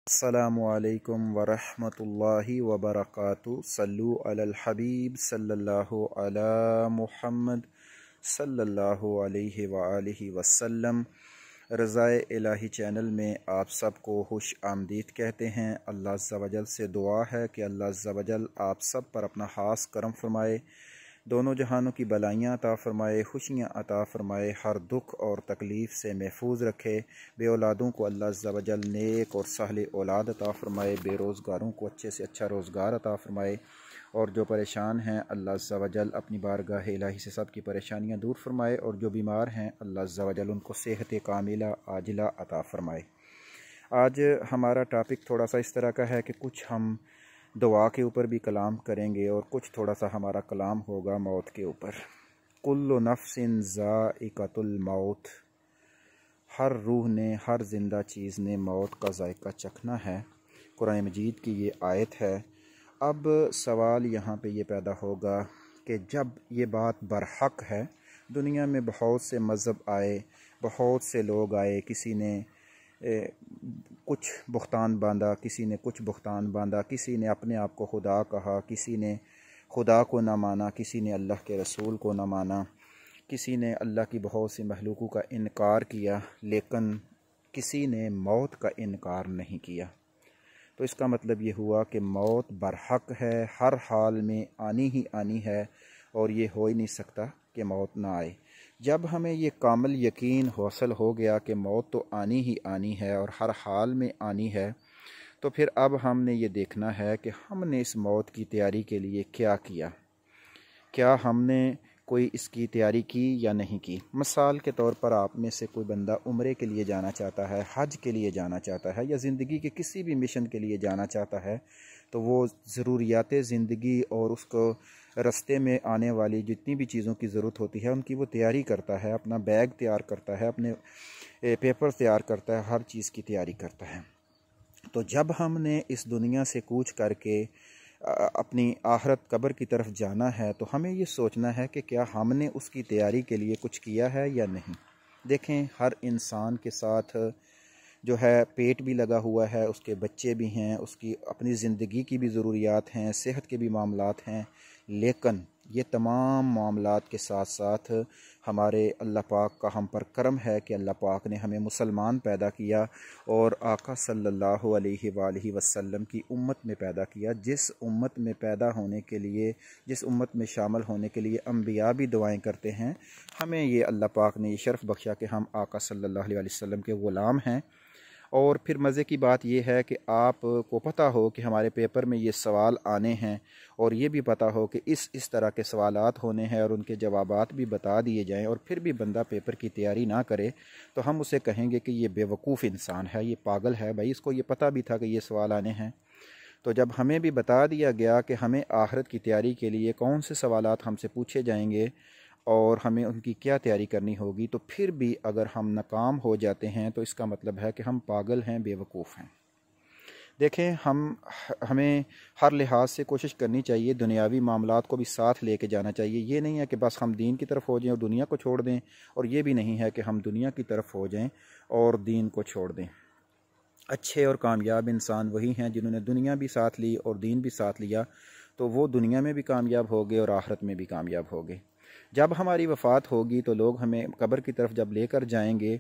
السلام علیکم ورحمۃ اللہ وبرکاتہ۔ صلو علی الحبیب صلی اللہ علی محمد صلی اللہ علیہ وآلہ وسلم۔ رضائے الہی چینل میں آپ سب کو خوش آمدید کہتے ہیں۔ اللہ عز و جل سے دعا ہے کہ اللہ عز و جل آپ سب پر اپنا خاص کرم فرمائے، دونوں جہانوں کی بلائیاں عطا فرمائے، خوشیاں عطا فرمائے، ہر دکھ اور تکلیف سے محفوظ رکھے۔ بے اولادوں کو اللہ عز و جل نیک اور صالح اولاد عطا فرمائے، بے روزگاروں کو اچھے سے اچھا روزگار عطا فرمائے، اور جو پریشان ہیں اللہ عز و جل اپنی بارگاہ الہی سے سب کی پریشانیاں دور فرمائے، اور جو بیمار ہیں اللہ عز و جل ان کو صحت کاملہ عاجلہ عطا فرمائے۔ آج ہمارا ٹاپک تھوڑا سا اس طرح کا ہے کہ کچھ ہم دعا کے اوپر بھی کلام کریں گے، اور کچھ تھوڑا سا ہمارا کلام ہوگا موت کے اوپر۔ کل نفس ذائقۃ الموت، ہر روح نے، ہر زندہ چیز نے موت کا ذائقہ چکھنا ہے۔ قرآن مجید کی یہ آیت ہے۔ اب سوال یہاں پہ یہ پیدا ہوگا کہ جب یہ بات برحق ہے، دنیا میں بہت سے مذہب آئے، بہت سے لوگ آئے، کسی نے کچھ بہتان باندھا، کسی نے کچھ بہتان باندھا، کسی نے اپنے آپ کو خدا کہا، کسی نے خدا کو نہ مانا، کسی نے اللہ کے رسول کو نہ مانا، کسی نے اللہ کی بہت سی مخلوقوں کا انکار کیا، لیکن کسی نے موت کا انکار نہیں کیا۔ تو اس کا مطلب یہ ہوا کہ موت برحق ہے، ہر حال میں آنی ہی آنی ہے، اور یہ ہو ہی نہیں سکتا کہ موت نہ آئے۔ جب ہمیں یہ کامل یقین حاصل ہو گیا کہ موت تو آنی ہی آنی ہے اور ہر حال میں آنی ہے، تو پھر اب ہم نے یہ دیکھنا ہے کہ ہم نے اس موت کی تیاری کے لیے کیا کیا، کیا ہم نے کوئی اس کی تیاری کی یا نہیں کی۔ مثال کے طور پر آپ میں سے کوئی بندہ عمرے کے لیے جانا چاہتا ہے، حج کے لیے جانا چاہتا ہے، یا زندگی کے کسی بھی مشن کے لیے جانا چاہتا ہے، تو وہ ضروریات زندگی اور اس کو رستے میں آنے والی جتنی بھی چیزوں کی ضرورت ہوتی ہے ان کی وہ تیاری کرتا ہے، اپنا بیگ تیار کرتا ہے، اپنے پیپر تیار کرتا ہے، ہر چیز کی تیاری کرتا ہے۔ تو جب ہم نے اس دنیا سے کوچ کر کے اپنی آخرت قبر کی طرف جانا ہے، تو ہمیں یہ سوچنا ہے کہ کیا ہم نے اس کی تیاری کے لیے کچھ کیا ہے یا نہیں۔ دیکھیں، ہر انسان کے ساتھ جو ہے پیٹ بھی لگا ہوا ہے، اس کے بچے بھی ہیں، اس کی اپنی زندگی کی بھی ضروریات ہیں، صحت کے بھی معاملات ہیں، لیکن یہ تمام معاملات کے ساتھ ساتھ ہمارے اللہ پاک کا ہم پر کرم ہے کہ اللہ پاک نے ہمیں مسلمان پیدا کیا اور آقا صلی اللہ علیہ وآلہ وسلم کی امت میں پیدا کیا، جس امت میں پیدا ہونے کے لیے، جس امت میں شامل ہونے کے لیے انبیاء بھی دعائیں کرتے ہیں۔ ہمیں یہ اللہ پاک نے یہ شرف بخشا کہ ہم آقا صلی اللہ علیہ وسلم کے غلام ہیں۔ اور پھر مزے کی بات یہ ہے کہ آپ کو پتہ ہو کہ ہمارے پیپر میں یہ سوال آنے ہیں، اور یہ بھی پتہ ہو کہ اس طرح کے سوالات ہونے ہیں، اور ان کے جوابات بھی بتا دیے جائیں، اور پھر بھی بندہ پیپر کی تیاری نہ کرے، تو ہم اسے کہیں گے کہ یہ بے وقوف انسان ہے، یہ پاگل ہے۔ بھائی، اس کو یہ پتہ بھی تھا کہ یہ سوال آنے ہیں۔ تو جب ہمیں بھی بتا دیا گیا کہ ہمیں آخرت کی تیاری کے لیے کون سے سوالات ہم سے پوچھے جائیں گے اور ہمیں ان کی کیا تیاری کرنی ہوگی، تو پھر بھی اگر ہم ناکام ہو جاتے ہیں تو اس کا مطلب ہے کہ ہم پاگل ہیں، بے وقوف ہیں۔ دیکھیں، ہمیں ہر لحاظ سے کوشش کرنی چاہیے، دنیاوی معاملات کو بھی ساتھ لے کے جانا چاہیے۔ یہ نہیں ہے کہ بس ہم دین کی طرف ہو جائیں اور دنیا کو چھوڑ دیں، اور یہ بھی نہیں ہے کہ ہم دنیا کی طرف ہو جائیں اور دین کو چھوڑ دیں۔ اچھے اور کامیاب انسان وہی ہیں جنہوں نے دنیا بھی ساتھ لی اور دین بھی ساتھ لیا، تو وہ دنیا میں بھی کامیاب ہو گئے اور آخرت میں بھی کامیاب ہو گئے۔ جب ہماری وفات ہوگی تو لوگ ہمیں قبر کی طرف جب لے کر جائیں گے،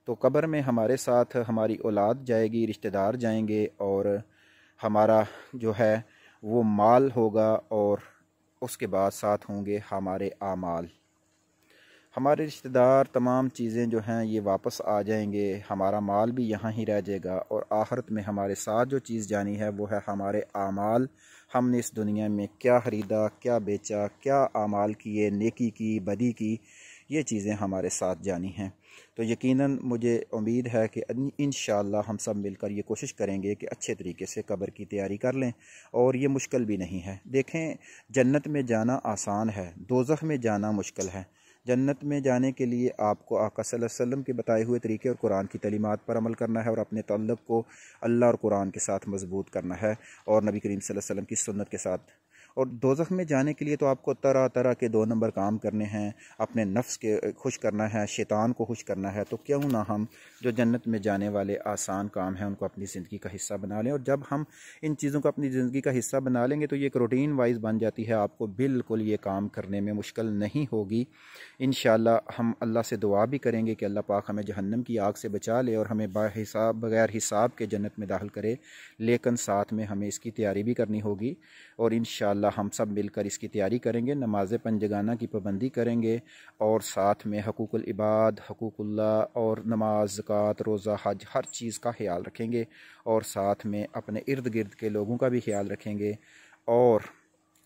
تو قبر میں ہمارے ساتھ ہماری اولاد جائے گی، رشتہ دار جائیں گے، اور ہمارا جو ہے وہ مال ہوگا، اور اس کے بعد ساتھ ہوں گے ہمارے اعمال۔ ہمارے رشتہ دار، تمام چیزیں جو ہیں یہ واپس آ جائیں گے، ہمارا مال بھی یہاں ہی رہ جائے گا، اور آخرت میں ہمارے ساتھ جو چیز جانی ہے وہ ہے ہمارے اعمال۔ ہم نے اس دنیا میں کیا خریدا، کیا بیچا، کیا اعمال کیے، نیکی کی، بدی کی، یہ چیزیں ہمارے ساتھ جانی ہیں۔ تو یقیناً مجھے امید ہے کہ انشاءاللہ ہم سب مل کر یہ کوشش کریں گے کہ اچھے طریقے سے قبر کی تیاری کر لیں، اور یہ مشکل بھی نہیں ہے۔ دیکھیں، جنت میں جانا آسان ہے، دوزخ میں جانا مشکل ہے۔ جنت میں جانے کے لیے آپ کو آقا صلی اللہ علیہ وسلم کے بتائے ہوئے طریقے اور قرآن کی تعلیمات پر عمل کرنا ہے، اور اپنے تعلق کو اللہ اور قرآن کے ساتھ مضبوط کرنا ہے، اور نبی کریم صلی اللہ علیہ وسلم کی سنت کے ساتھ۔ اور دوزخ میں جانے کے لیے تو آپ کو طرح طرح کے 2 نمبر کام کرنے ہیں، اپنے نفس کے خوش کرنا ہے، شیطان کو خوش کرنا ہے، تو کیوں نہ ہم جو جنت میں جانے والے آسان کام ہیں ان کو اپنی زندگی کا حصہ بنا لیں۔ اور جب ہم ان چیزوں کو اپنی زندگی کا حصہ بنا لیں گے تو یہ ایک روٹین وائز بن جاتی ہے، آپ کو بالکل یہ کام کرنے میں مشکل نہیں ہوگی۔ انشاءاللہ ہم اللہ سے دعا بھی کریں گے کہ اللہ پاک ہمیں جہنم کی آگ سے بچا لے اور ہمیں بغیر حساب کے جنت میں داخل کرے، لیکن ساتھ میں ہمیں اس کی تیاری بھی کرنی ہوگی، اور انشاءاللہ ہم سب مل کر اس کی تیاری کریں گے، نماز پنجگانہ کی پابندی کریں گے، اور ساتھ میں حقوق العباد، حقوق اللہ اور نماز، زکوٰۃ، روزہ، حج، ہر چیز کا خیال رکھیں گے، اور ساتھ میں اپنے ارد گرد کے لوگوں کا بھی خیال رکھیں گے۔ اور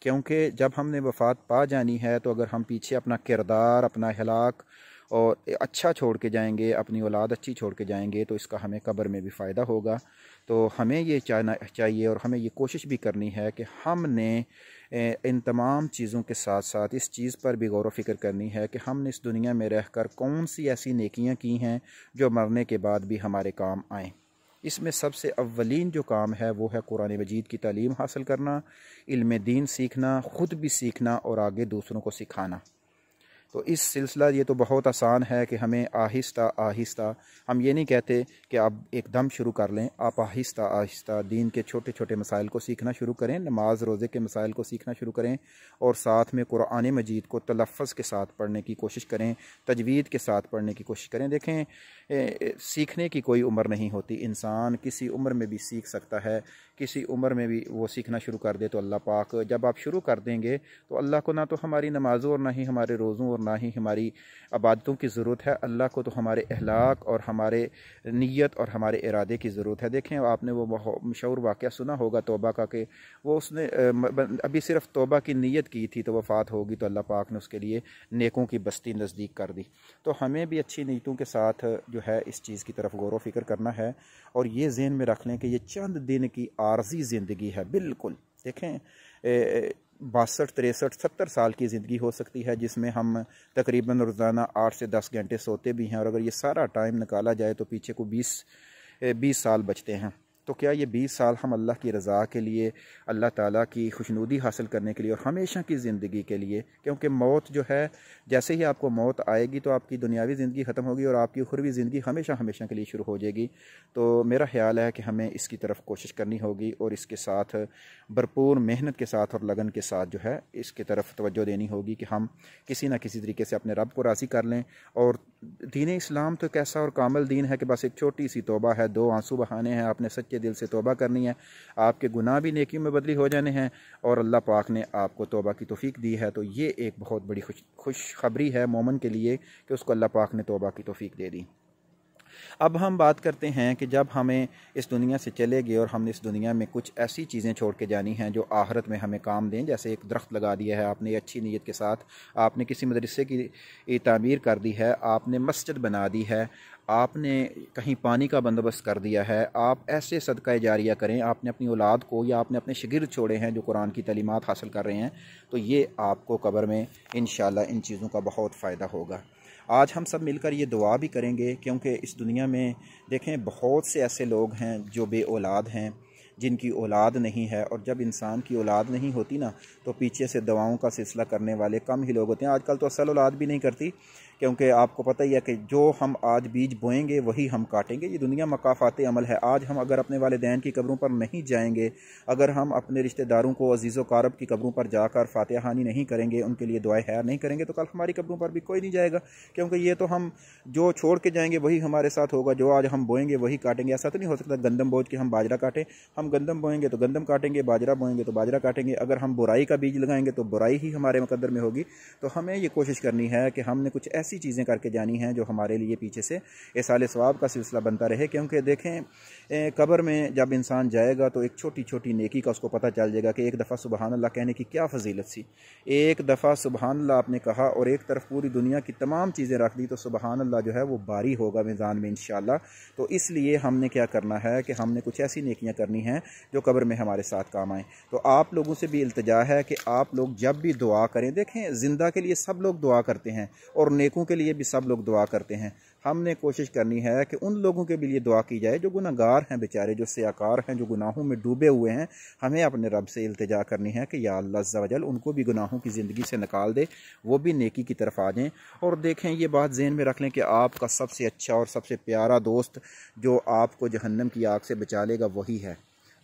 کیونکہ جب ہم نے وفات پا جانی ہے تو اگر ہم پیچھے اپنا کردار، اپنا اخلاق اور اچھا چھوڑ کے جائیں گے، اپنی اولاد اچھی چھوڑ کے جائیں گے، تو اس کا ہمیں قبر میں بھی فائدہ ہوگا۔ تو ہمیں یہ چاہیے اور ہمیں یہ کوشش بھی کرنی ہے کہ ہم نے ان تمام چیزوں کے ساتھ ساتھ اس چیز پر بھی غور و فکر کرنی ہے کہ ہم نے اس دنیا میں رہ کر کون سی ایسی نیکیاں کی ہیں جو مرنے کے بعد بھی ہمارے کام آئیں۔ اس میں سب سے اولین جو کام ہے وہ ہے قرآن مجید کی تعلیم حاصل کرنا، علم دین سیکھنا، خود بھی سیکھنا اور آگے دوسروں کو سکھانا۔ تو اس سلسلہ یہ تو بہت آسان ہے کہ ہمیں آہستہ آہستہ، ہم یہ نہیں کہتے کہ آپ ایک دم شروع کر لیں، آپ آہستہ آہستہ دین کے چھوٹے چھوٹے مسائل کو سیکھنا شروع کریں، نماز روزے کے مسائل کو سیکھنا شروع کریں، اور ساتھ میں قرآن مجید کو تلفظ کے ساتھ پڑھنے کی کوشش کریں، تجوید کے ساتھ پڑھنے کی کوشش کریں۔ دیکھیں سیکھنے کی کوئی عمر نہیں ہوتی، انسان کسی عمر میں بھی سیکھ سکتا ہے، کسی عمر میں بھی وہ سیکھنا شروع کر دے تو اللہ پاک جب آپ شروع کر دیں گے تو اللہ کو نہ تو ہماری نمازوں اور نہ ہی ہمارے روزوں اور نہ ہی ہماری عبادتوں کی ضرورت ہے، اللہ کو تو ہمارے اخلاق اور ہمارے نیت اور ہمارے ارادے کی ضرورت ہے۔ دیکھیں آپ نے وہ مشہور واقعہ سنا ہوگا توبہ کا، کہ وہ اس نے ابھی صرف توبہ کی نیت کی تھی تو وفات ہوگی تو اللہ پاک نے اس کے لیے نیکوں کی بستی نزدیک کر دی۔ تو ہمیں بھی اچھی نیتوں کے ساتھ جو ہے اس چیز کی طرف غور و فکر کرنا ہے، اور یہ ذہن میں رکھ لیں کہ یہ چند دن کی عارضی زندگی ہے۔ بالکل دیکھیں 62، 63، 70 سال کی زندگی ہو سکتی ہے جس میں ہم تقریباً روزانہ 8 سے 10 گھنٹے سوتے بھی ہیں، اور اگر یہ سارا ٹائم نکالا جائے تو پیچھے کو 20 سال بچتے ہیں۔ تو کیا یہ 20 سال ہم اللہ کی رضا کے لیے، اللہ تعالیٰ کی خوشنودی حاصل کرنے کے لیے اور ہمیشہ کی زندگی کے لیے، کیونکہ موت جو ہے جیسے ہی آپ کو موت آئے گی تو آپ کی دنیاوی زندگی ختم ہوگی اور آپ کی اخروی زندگی ہمیشہ ہمیشہ کے لیے شروع ہو جائے گی۔ تو میرا خیال ہے کہ ہمیں اس کی طرف کوشش کرنی ہوگی اور اس کے ساتھ بھرپور محنت کے ساتھ اور لگن کے ساتھ جو ہے اس کی طرف توجہ دینی ہوگی کہ ہم کسی نہ کسی طریقے سے اپنے رب کو راضی کر لیں۔ اور دین اسلام تو ایک ایسا اور کامل دین ہے کہ بس ایک چھوٹی سی توبہ ہے، 2 آنسو بہانے ہیں، آپ نے سچے دل سے توبہ کرنی ہے، آپ کے گناہ بھی نیکیوں میں بدلی ہو جانے ہیں، اور اللہ پاک نے آپ کو توبہ کی توفیق دی ہے۔ تو یہ ایک بہت بڑی خوشخبری ہے مومن کے لیے کہ اس کو اللہ پاک نے توبہ کی توفیق دے دی۔ اب ہم بات کرتے ہیں کہ جب ہمیں اس دنیا سے چلے گئے اور ہم نے اس دنیا میں کچھ ایسی چیزیں چھوڑ کے جانی ہیں جو آخرت میں ہمیں کام دیں، جیسے ایک درخت لگا دیا ہے آپ نے اچھی نیت کے ساتھ، آپ نے کسی مدرسے کی تعمیر کر دی ہے، آپ نے مسجد بنا دی ہے، آپ نے کہیں پانی کا بندوبست کر دیا ہے، آپ ایسے صدقہ جاریہ کریں، آپ نے اپنی اولاد کو یا آپ نے اپنے شاگرد چھوڑے ہیں جو قرآن کی تعلیمات حاصل کر رہے ہیں، تو یہ آپ کو قبر میں انشاءاللہ ان چیزوں کا بہت فائدہ ہوگا۔ آج ہم سب مل کر یہ دعا بھی کریں گے، کیونکہ اس دنیا میں دیکھیں بہت سے ایسے لوگ ہیں جو بے اولاد ہیں، جن کی اولاد نہیں ہے، اور جب انسان کی اولاد نہیں ہوتی نا تو پیچھے سے دعاؤں کا سلسلہ کرنے والے کم ہی لوگ ہوتے ہیں۔ آج کل تو اصل اولاد بھی نہیں کرتی، کیونکہ آپ کو پتہ ہی ہے کہ جو ہم آج بیج بوئیں گے وہی ہم کاٹیں گے۔ یہ دنیا مقافات عمل ہے۔ آج ہم اگر اپنے والدین کی قبروں پر نہیں جائیں گے، اگر ہم اپنے رشتہ داروں کو، عزیز و قارب کی قبروں پر جا کر فاتحہ خوانی نہیں کریں گے، ان کے لیے دعائے خیر نہیں کریں گے، تو کل ہماری قبروں پر بھی کوئی نہیں جائے گا، کیونکہ یہ تو ہم جو چھوڑ کے جائیں گے وہی ہمارے ساتھ ہوگا، جو آج ہم بوئیں گے وہی کاٹیں گے۔ ایسا تو نہیں ہو سکتا گندم بوجھ کے ہم باجرہ کاٹیں، ہم گندم بوئیں گے تو گندم کاٹیں گے، باجرہ بوئیں گے تو باجرہ کاٹیں گے۔ اگر ہم برائی کا بیج لگائیں گے تو برائی ہی ہمارے مقدر میں ہوگی۔ تو ہمیں یہ کوشش کرنی ہے کہ ہم نے کچھ ایسی چیزیں کر کے جانی ہیں جو ہمارے لیے پیچھے سے ایصال ثواب کا سلسلہ بنتا رہے، کیونکہ دیکھیں قبر میں جب انسان جائے گا تو ایک چھوٹی چھوٹی نیکی کا اس کو پتہ چل جائے گا کہ ایک دفعہ سبحان اللہ کہنے کی کیا فضیلت سی، ایک دفعہ سبحان اللہ آپ نے کہا اور ایک طرف پوری دنیا کی تمام چیزیں رکھ دی تو سبحان اللہ جو ہے وہ باری ہوگا میزان میں انشاءاللہ۔ تو اس لیے ہم نے کیا کرنا ہے کہ ہم نے کچھ ایسی نیکیاں کرنی ہیں جو قبر میں ہمارے ساتھ کام آئیں۔ تو آپ لوگوں سے بھی التجا ہے کہ آپ لوگ جب بھی دعا کریں، دیکھیں زندہ کے لیے سب لوگ دعا کرتے ہیں اور نیکوں کے لیے بھی سب لوگ دعا کرتے ہیں، ہم نے کوشش کرنی ہے کہ ان لوگوں کے بھی لیے دعا کی جائے جو گناہ گار ہیں بیچارے، جو سیاکار ہیں، جو گناہوں میں ڈوبے ہوئے ہیں۔ ہمیں اپنے رب سے التجا کرنی ہے کہ یا اللہ عز و جل ان کو بھی گناہوں کی زندگی سے نکال دے، وہ بھی نیکی کی طرف آ جائیں۔ اور دیکھیں، یہ بات ذہن میں رکھ لیں کہ آپ کا سب سے اچھا اور سب سے پیارا دوست جو آپ کو جہنم کی آگ سے بچا لے گا وہی ہے۔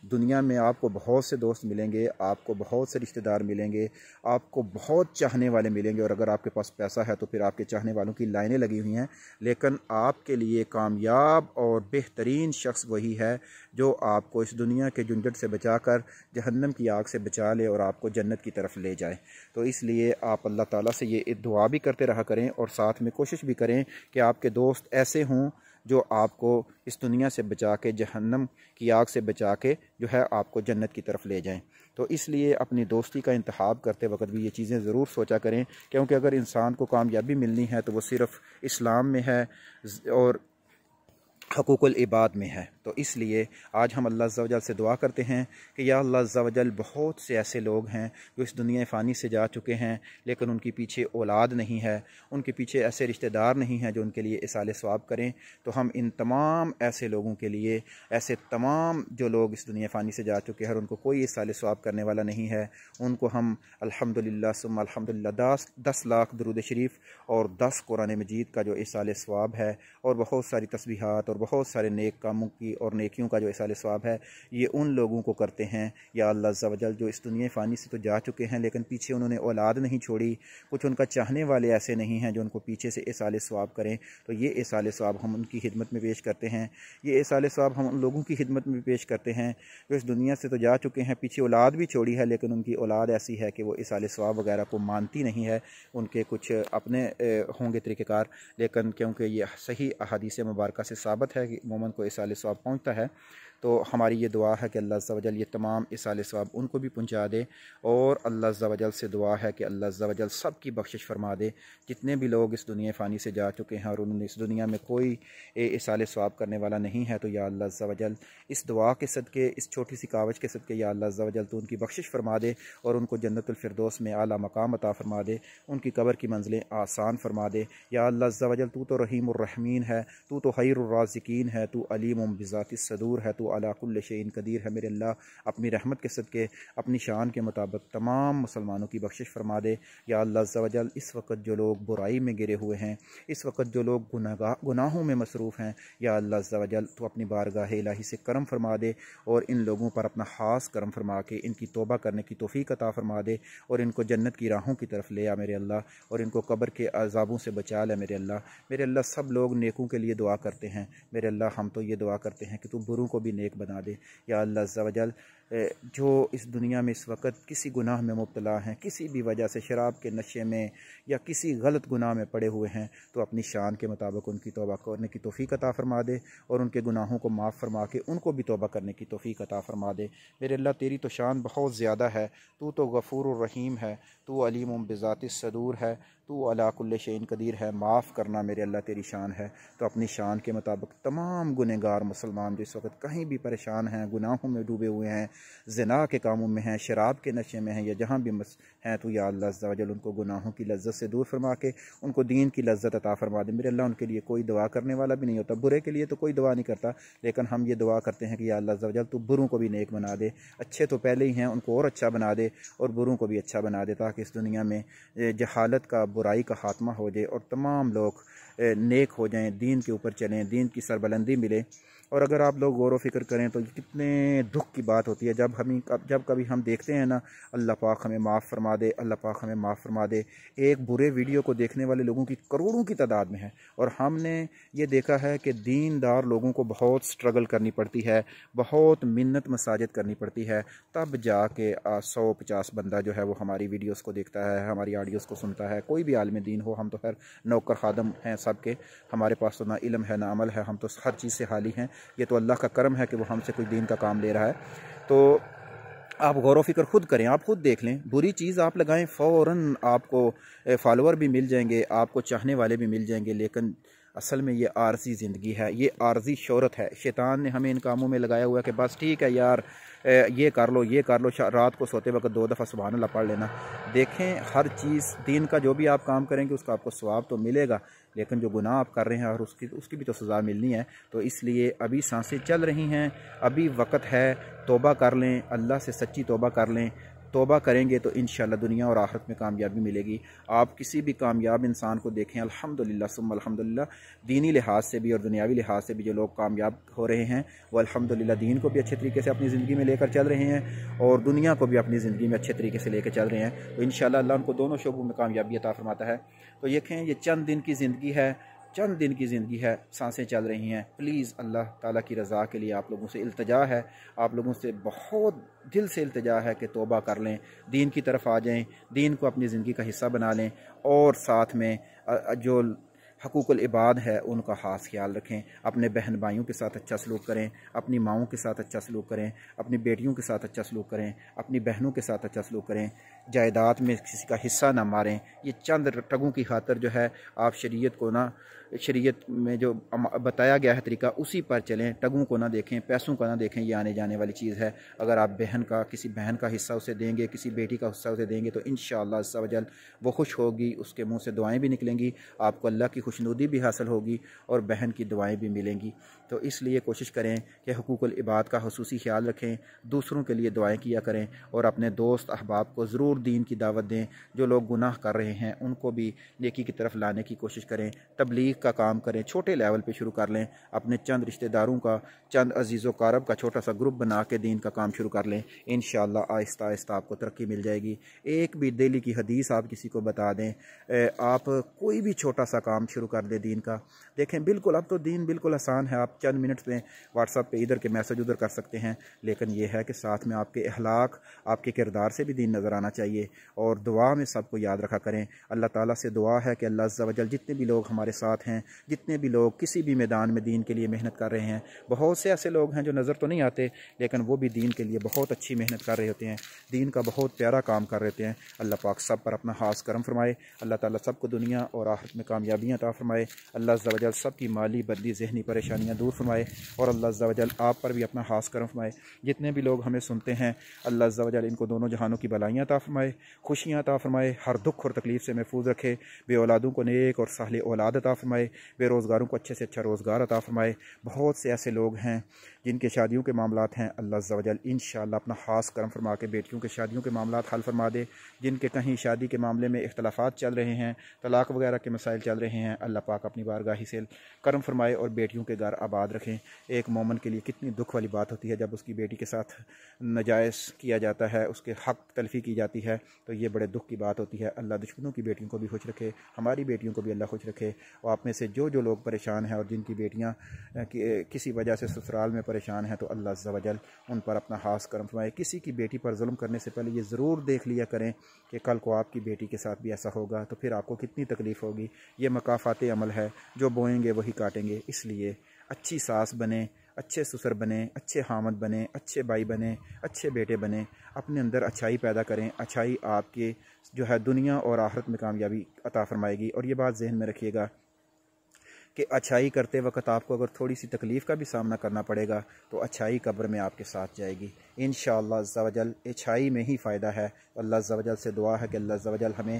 دنیا میں آپ کو بہت سے دوست ملیں گے، آپ کو بہت سے رشتہ دار ملیں گے، آپ کو بہت چاہنے والے ملیں گے، اور اگر آپ کے پاس پیسہ ہے تو پھر آپ کے چاہنے والوں کی لائنیں لگی ہوئی ہیں، لیکن آپ کے لیے کامیاب اور بہترین شخص وہی ہے جو آپ کو اس دنیا کے جھنجھٹ سے بچا کر جہنم کی آگ سے بچا لے اور آپ کو جنت کی طرف لے جائے۔ تو اس لیے آپ اللہ تعالیٰ سے یہ دعا بھی کرتے رہا کریں، اور ساتھ میں کوشش بھی کریں کہ آپ کے دوست ایسے ہوں جو آپ کو اس دنیا سے بچا کے جہنم کی آگ سے بچا کے جو ہے آپ کو جنت کی طرف لے جائیں۔ تو اس لیے اپنی دوستی کا انتخاب کرتے وقت بھی یہ چیزیں ضرور سوچا کریں، کیونکہ اگر انسان کو کامیابی ملنی ہے تو وہ صرف اسلام میں ہے اور حقوق العباد میں ہے۔ تو اس لیے آج ہم اللہ عز و جل سے دعا کرتے ہیں کہ یا اللہ عز و جل، بہت سے ایسے لوگ ہیں جو اس دنیا فانی سے جا چکے ہیں لیکن ان کے پیچھے اولاد نہیں ہے، ان کے پیچھے ایسے رشتہ دار نہیں ہیں جو ان کے لیے ایصال ثواب کریں۔ تو ہم ان تمام ایسے لوگوں کے لیے، ایسے تمام جو لوگ اس دنیا فانی سے جا چکے ہیں اور ان کو کوئی ایصال ثواب کرنے والا نہیں ہے، ان کو ہم الحمدللہ ثم الحمدللہ 10 لاکھ درود شریف اور 10 قرآن مجید کا جو ایصال ثواب ہے، اور بہت ساری تسبیحات اور بہت سارے نیک کاموں کی اور نیکیوں کا جو ایصال ثواب ہے، یہ ان لوگوں کو کرتے ہیں یا اللہ عز و جل جو اس دنیا فانی سے تو جا چکے ہیں لیکن پیچھے انہوں نے اولاد نہیں چھوڑی، کچھ ان کا چاہنے والے ایسے نہیں ہیں جو ان کو پیچھے سے ایصال ثواب کریں۔ تو یہ ایصال ثواب ہم ان کی خدمت میں پیش کرتے ہیں، یہ ایصال ثواب ہم ان لوگوں کی خدمت میں پیش کرتے ہیں جو اس دنیا سے تو جا چکے ہیں، پیچھے اولاد بھی چھوڑی ہے لیکن ان کی اولاد ایسی ہے کہ وہ ایصال ثواب وغیرہ کو مانتی نہیں ہے، ان کے کچھ اپنے ہوں گے طریقہ کار، لیکن کیونکہ یہ صحیح احادیث مبارکہ سے ثابت ہے کہ مومن کو ایصال ثواب پہنچتا ہے، تو ہماری یہ دعا ہے کہ اللہ عز و جل یہ تمام ایصال ثواب ان کو بھی پہنچا دے، اور اللہ عز و جل سے دعا ہے کہ اللہ عز و جل سب کی بخشش فرما دے۔ جتنے بھی لوگ اس دنیا فانی سے جا چکے ہیں اور انہوں نے اس دنیا میں کوئی ایصال ثواب کرنے والا نہیں ہے، تو یا اللہ عز و جل اس دعا کے صدقے، اس چھوٹی سی کاوش کے صدقے یا اللہ عز و جل تو ان کی بخشش فرما دے اور ان کو جنت الفردوس میں اعلیٰ مقام عطا فرما دے، ان کی قبر کی منزلیں آسان فرما دے۔ یا اللہ عز و جل تو رحیم الرحمین ہے، تو خیر الرازقین ہے، تو علیم بذات الصدور ہے، تو علی کل شیء قدیر ہے۔ میرے اللہ اپنی رحمت کے صدقے، اپنی شان کے مطابق تمام مسلمانوں کی بخشش فرما دے۔ یا اللہ عز و جل اس وقت جو لوگ برائی میں گرے ہوئے ہیں، اس وقت جو لوگ گناہوں میں مصروف ہیں، یا اللہ عز و جل تو اپنی بارگاہ الہی سے کرم فرما دے اور ان لوگوں پر اپنا خاص کرم فرما کے ان کی توبہ کرنے کی توفیق عطا فرما دے اور ان کو جنت کی راہوں کی طرف لے آ میرے اللہ، اور ان کو قبر کے عذابوں سے بچا لے میرے اللہ۔ میرے اللہ سب لوگ نیکوں کے لیے دعا کرتے ہیں، میرے اللہ ہم تو یہ دعا کرتے ہیں کہ تو بروں کو بھی نیک بنا دے۔ یا اللہ عز و جل جو اس دنیا میں اس وقت کسی گناہ میں مبتلا ہیں، کسی بھی وجہ سے شراب کے نشے میں یا کسی غلط گناہ میں پڑے ہوئے ہیں، تو اپنی شان کے مطابق ان کی توبہ کرنے کی توفیق عطا فرما دے اور ان کے گناہوں کو معاف فرما کے ان کو بھی توبہ کرنے کی توفیق عطا فرما دے۔ میرے اللہ تیری تو شان بہت زیادہ ہے، تو غفور الرحیم ہے، تو علیم بذات الصدور ہے، تو علی کل شیء قدیر ہے۔ معاف کرنا میرے اللہ تیری شان ہے، تو اپنی شان کے مطابق تمام گنہگار مسلمان جو اس وقت کہیں بھی پریشان ہیں، گناہوں میں ڈوبے ہوئے ہیں، زنا کے کاموں میں ہیں، شراب کے نشے میں ہیں، یا جہاں بھی ہیں، تو یا اللہ عز و جل ان کو گناہوں کی لذت سے دور فرما کے ان کو دین کی لذت عطا فرما دے۔ میرے اللہ ان کے لیے کوئی دعا کرنے والا بھی نہیں ہوتا، برے کے لیے تو کوئی دعا نہیں کرتا، لیکن ہم یہ دعا کرتے ہیں کہ یا اللہ عز و جل تو بروں کو بھی نیک بنا دے، اچھے تو پہلے ہی ہیں ان کو اور اچھا بنا دے اور بروں کو بھی اچھا بنا دے، تاکہ اس دنیا میں جہالت کا، برائی کا خاتمہ ہو جائے اور تمام لوگ نیک ہو جائیں، دین کے اوپر چلیں، دین کی سربلندی ملے۔ اور اگر آپ لوگ غور و فکر کریں تو کتنے دکھ کی بات ہوتی ہے جب کبھی ہم دیکھتے ہیں نا، اللہ پاک ہمیں معاف فرما دے، اللہ پاک ہمیں معاف فرما دے، ایک برے ویڈیو کو دیکھنے والے لوگوں کی کروڑوں کی تعداد میں ہے، اور ہم نے یہ دیکھا ہے کہ دیندار لوگوں کو بہت سٹرگل کرنی پڑتی ہے، بہت منت مساجد کرنی پڑتی ہے، تب جا کے 150 بندہ جو ہے وہ ہماری ویڈیوز کو دیکھتا ہے، ہماری آڈیوز کو سنتا ہے۔ کوئی بھی عالم دین ہو، ہم تو خیر نوکر خادم ہیں سب کے، ہمارے پاس تو نہ علم ہے نہ عمل ہے، ہم تو ہر چیز سے خالی ہیں، یہ تو اللہ کا کرم ہے کہ وہ ہم سے کوئی دین کا کام لے رہا ہے۔ تو آپ غور و فکر خود کریں، آپ خود دیکھ لیں، بری چیز آپ لگائیں فوراً آپ کو فالوور بھی مل جائیں گے، آپ کو چاہنے والے بھی مل جائیں گے، لیکن اصل میں یہ عارضی زندگی ہے، یہ عارضی شہرت ہے۔ شیطان نے ہمیں ان کاموں میں لگایا ہوا ہے کہ بس ٹھیک ہے یار یہ کر لو یہ کر لو، رات کو سوتے وقت 2 دفعہ سبحان اللہ پڑھ لینا۔ دیکھیں ہر چیز دین کا جو بھی آپ کام کریں گے اس کا آپ کو ثواب تو ملے گا، لیکن جو گناہ آپ کر رہے ہیں اور اس کی بھی تو سزا ملنی ہے۔ تو اس لیے ابھی سانسیں چل رہی ہیں، ابھی وقت ہے، توبہ کر لیں، اللہ سے سچی توبہ کر لیں۔ توبہ کریں گے تو انشاءاللہ دنیا اور آخرت میں کامیابی ملے گی۔ آپ کسی بھی کامیاب انسان کو دیکھیں، الحمدللہ ثم الحمدللہ، دینی لحاظ سے بھی اور دنیاوی لحاظ سے بھی جو لوگ کامیاب ہو رہے ہیں وہ الحمدللہ دین کو بھی اچھے طریقے سے اپنی زندگی میں لے کر چل رہے ہیں اور دنیا کو بھی اپنی زندگی میں اچھے طریقے سے لے کے چل رہے ہیں۔ تو انشاءاللہ اللہ ان کو دونوں شعبوں میں کامیابی عطا فرماتا ہے۔ تو دیکھیں یہ چند دن کی زندگی ہے، چند دن کی زندگی ہے، سانسیں چل رہی ہیں۔ پلیز اللہ تعالیٰ کی رضا کے لیے آپ لوگوں سے التجا ہے، آپ لوگوں سے بہت دل سے التجا ہے کہ توبہ کر لیں، دین کی طرف آ جائیں، دین کو اپنی زندگی کا حصہ بنا لیں، اور ساتھ میں جو حقوق العباد ہے ان کا خاص خیال رکھیں۔ اپنے بہن بھائیوں کے ساتھ اچھا سلوک کریں، اپنی ماؤں کے ساتھ اچھا سلوک کریں، اپنی بیٹیوں کے ساتھ اچھا سلوک کریں، اپنی بہنوں کے ساتھ اچھا سلوک کریں، جائیداد میں کسی کا حصہ نہ ماریں۔ یہ چند ٹگوں کی خاطر جو ہے آپ شریعت میں جو بتایا گیا ہے طریقہ اسی پر چلیں، ٹگوں کو نہ دیکھیں، پیسوں کو نہ دیکھیں، یہ آنے جانے والی چیز ہے۔ اگر آپ کسی بہن کا حصہ اسے دیں گے، کسی بیٹی کا حصہ اسے دیں گے تو انشاءاللہ عز و جل وہ خوش ہوگی، اس کے منہ سے دعائیں بھی نکلیں گی، آپ کو اللہ کی خوشنودی بھی حاصل ہوگی اور بہن کی دعائیں بھی ملیں گی۔ تو اس لیے کوشش کریں کہ حقوق العباد کا خصوصی خیال رکھیں، دوسروں کے لیے دعائیں کیا کریں اور اپنے دوست احباب کو ضرور دین کی دعوت دیں۔ جو لوگ گناہ کر رہے ہیں ان کو بھی نیکی کی طرف لانے کی کوشش کریں، تبلیغ کا کام کریں، چھوٹے لیول پہ شروع کر لیں، اپنے چند رشتہ داروں کا، چند عزیز و قارب کا چھوٹا سا گروپ بنا کے دین کا کام شروع کر لیں۔ انشاءاللہ آہستہ آہستہ آپ کو ترقی مل جائے گی۔ ایک بھی دلی کی حدیث آپ کسی کو بتا دیں، آپ کوئی بھی چھوٹا سا کام شروع کر دیں دین کا، دیکھیں بالکل اب تو دین بالکل آسان ہے، آپ چند منٹ میں واٹس ایپ پہ ادھر کے میسج ادھر کر سکتے ہیں، لیکن یہ ہے کہ ساتھ میں آپ کے اخلاق، آپ کے کردار سے بھی دین نظر آنا چاہیے۔ اور دعا میں سب کو یاد رکھا کریں، اللہ تعالیٰ سے دعا ہے کہ اللہ عز و جل جتنے بھی لوگ ہمارے ساتھ ہیں، جتنے بھی لوگ کسی بھی میدان میں دین کے لیے محنت کر رہے ہیں، بہت سے ایسے لوگ ہیں جو نظر تو نہیں آتے لیکن وہ بھی دین کے لیے بہت اچھی محنت کر رہے ہوتے ہیں، دین کا بہت پیارا کام کر رہے ہوتے ہیں۔ اللہ پاک سب پر اپنا خاص کرم فرمائے، اللہ تعالیٰ سب کو دنیا اور آخرت میں کامیابیاں عطا فرمائے، اللہ عز و جل سب کی مالی بدی ذہنی پریشانیاں دور فرمائے، اور اللہ عز و جل آپ پر بھی اپنا خاص کرم فرمائے۔ جتنے بھی لوگ ہمیں سنتے ہیں اللہ عز و جل ان کو دونوں جہانوں کی بلائیاں عطا فرمائے، خوشیاں عطا فرمائے، ہر دکھ اور تکلیف سے محفوظ رکھے، بے اولادوں کو نیک اور صالح اولاد عطا فرمائے، بے روزگاروں کو اچھے سے اچھا روزگار عطا فرمائے۔ بہت سے ایسے لوگ ہیں جن کے شادیوں کے معاملات ہیں، اللہ عز و جل انشاءاللہ اپنا خاص کرم فرما کے بیٹیوں کے شادیوں کے معاملات حل فرما دے۔ جن کے کہیں شادی کے معاملے میں اختلافات چل رہے ہیں، طلاق وغیرہ کے مسائل چل رہے ہیں، اللہ پاک اپنی بارگاہی سے کرم فرمائے اور بیٹیوں کے گھر آباد رکھیں۔ ایک مومن کے لیے کتنی دکھ والی بات ہوتی ہے جب اس کی بیٹی کے ساتھ ناجائز کیا جاتا ہے، اس کے حق تلفی کی جاتی ہے، تو یہ بڑے دکھ کی بات ہوتی ہے۔ اللہ دشمنوں کی بیٹیوں کو بھی خوش رکھے، ہماری بیٹیوں کو بھی اللہ خوش رکھے، اور آپ میں سے جو لوگ پریشان ہیں اور جن کی بیٹیاں کسی وجہ سے سسرال میں پریشان ہیں تو اللہ عز و جل ان پر اپنا خاص کرم فرمائے۔ کسی کی بیٹی پر ظلم کرنے سے پہلے یہ ضرور دیکھ لیا کریں کہ کل کو آپ کی بیٹی کے ساتھ بھی ایسا ہوگا تو پھر آپ کو کتنی تکلیف ہوگی۔ یہ مکافات عمل ہے، جو بوئیں گے وہی کاٹیں گے۔ اس لیے اچھی ساس بنیں، اچھے سسر بنیں، اچھے حامد بنیں، اچھے بھائی بنیں، اچھے بیٹے بنیں، اپنے اندر اچھائی پیدا کریں۔ اچھائی آپ کے جو ہے دنیا اور آخرت میں کامیابی عطا فرمائے گی۔ اور یہ بات ذہن میں رکھیے گا کہ اچھائی کرتے وقت آپ کو اگر تھوڑی سی تکلیف کا بھی سامنا کرنا پڑے گا تو اچھائی قبر میں آپ کے ساتھ جائے گی انشاءاللہ عز و جل۔ اچھائی میں ہی فائدہ ہے۔ اللہ عز و جل سے دعا ہے کہ اللہ عز و جل ہمیں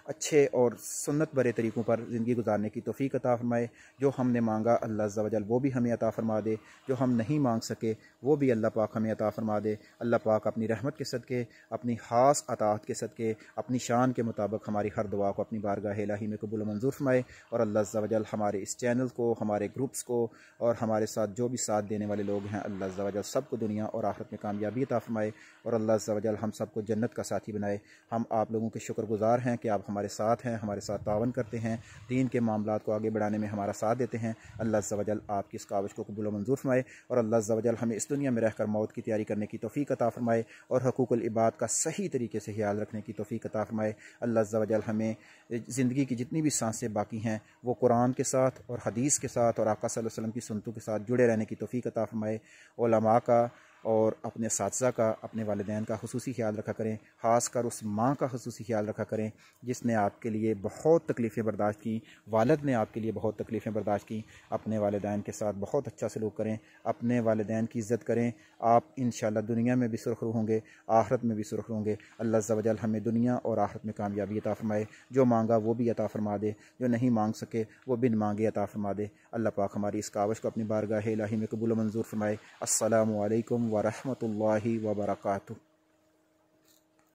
اچھے اور سنت برے طریقوں پر زندگی گزارنے کی توفیق عطا فرمائے۔ جو ہم نے مانگا اللہ عز و جل وہ بھی ہمیں عطا فرما دے، جو ہم نہیں مانگ سکے وہ بھی اللہ پاک ہمیں عطا فرما دے۔ اللہ پاک اپنی رحمت کے صدقے، اپنی خاص عطاعت کے صدقے، اپنی شان کے مطابق ہماری ہر دعا کو اپنی بارگاہ الہی میں قبول و منظور فرمائے، اور اللہ عز و جل ہمارے اس چینل کو، ہمارے گروپس کو اور ہمارے ساتھ جو بھی ساتھ دینے والے لوگ ہیں اللہ عز و جل سب کو دنیا اور آخرت میں کامیابی عطا فرمائے، اور اللہ عز و جل ہم سب کو جنت کا ساتھی بنائے۔ ہم آپ لوگوں کے شکر گزار ہیں کہ آپ ہمارے ساتھ ہیں، ہمارے ساتھ تعاون کرتے ہیں، دین کے معاملات کو آگے بڑھانے میں ہمارا ساتھ دیتے ہیں۔ اللہ عز و جل آپ کی اس کاوش کو قبول و منظور فرمائے، اور اللہ عز و جل ہمیں اس دنیا میں رہ کر موت کی تیاری کرنے کی توفیق عطا فرمائے اور حقوق العباد کا صحیح طریقے سے خیال رکھنے کی توفیق عطا فرمائے۔ اللہ عز و جل ہمیں زندگی کی جتنی بھی سانسیں باقی ہیں وہ قرآن کے ساتھ اور حدیث کے ساتھ اور آقا صلی اللہ علیہ وسلم کی سنتوں کے ساتھ جڑے رہنے کی توفیق عطا فرمائے۔ علماء کا اور اپنے اساتذہ کا، اپنے والدین کا خصوصی خیال رکھا کریں، خاص کر اس ماں کا خصوصی خیال رکھا کریں جس نے آپ کے لیے بہت تکلیفیں برداشت کی، والد نے آپ کے لیے بہت تکلیفیں برداشت کی۔ اپنے والدین کے ساتھ بہت اچھا سلوک کریں، اپنے والدین کی عزت کریں، آپ انشاءاللہ دنیا میں بھی سرخرو ہوں گے، آخرت میں بھی سرخرو ہوں گے۔ اللہ عز و جل ہمیں دنیا اور آخرت میں کامیابی عطا فرمائے، جو مانگا وہ بھی عطا فرما دے، جو نہیں مانگ سکے وہ بن مانگے عطا فرما دے۔ اللہ پاک ہماری اس کاوش کو اپنی بارگاہ الہی میں قبول و منظور فرمائے۔ السلام علیکم ورحمۃ اللہ وبرکاتہ۔